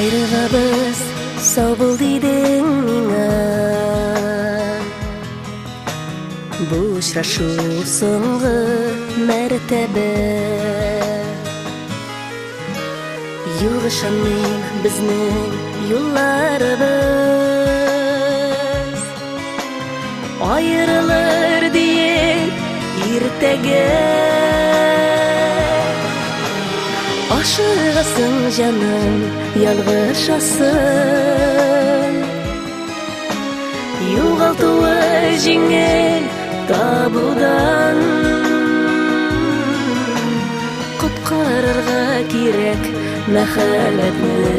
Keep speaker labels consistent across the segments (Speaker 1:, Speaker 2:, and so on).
Speaker 1: Айрылабыз сау бол дейдің миңа. Бұл ұшырашу соңғы мәртәбе. Юғышанмын бізнің юлларыбыз. Айырылыр дейік иртәгә. Ашығасың жаным, ялғышасың. Юғалтуы жеңіл табудан. Құтқарырға керек мәхәббәтне.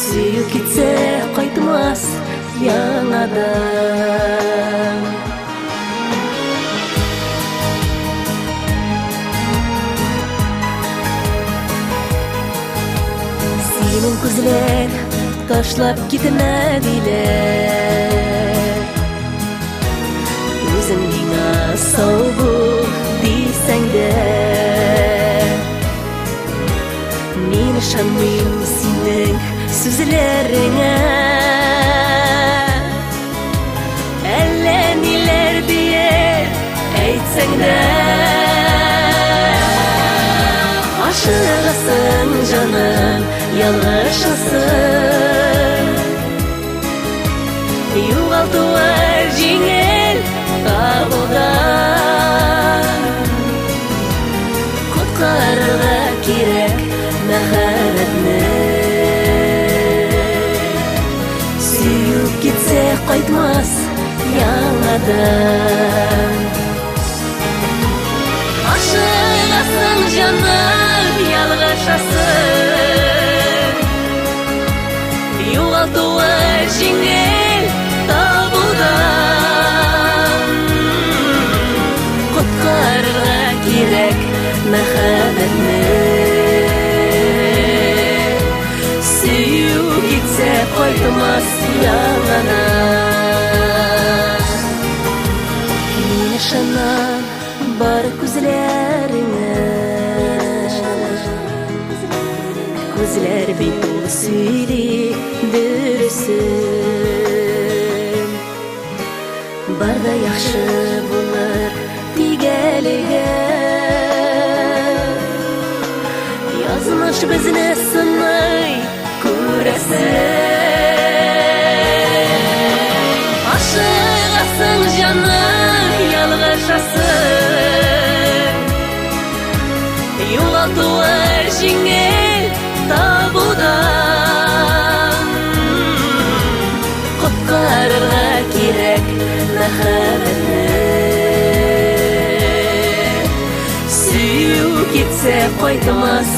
Speaker 1: Сүйіп кетсе қайтмас яңадан. Сенің күзлер ташлап кетмәдиләр. Өзің миңа сау бол дейсәң дә. Мин ышанмыйм синең сүзләреңә. Әллә ниләр диеп әйтсәң дә. Ашығасың жаным, ялғышасың. Юғалтуы жеңіл табудан. Құтқарырға керек мәхәббәтне. Сүйіп кетсе қайтмас яңадан. Ашығасың жаным, ялғышасың. Юғалтуы жеңіл табудан. Құтқарырға керек мәхәббәтне. Сүйіп кетсе қайтмас яңадан. Мин ышанам бар күзләреңә. Күзләр бит ул сөйли дөресен. Барда яхшы булыр тигәлегә. Язмыш безне сынай күрәсен. Ашығасың жаным, ялғышасың. Юғалтуы жеңіл табудан. Құтқарырға керек мәхәббәтне. Сүйіп кетсе қайтмас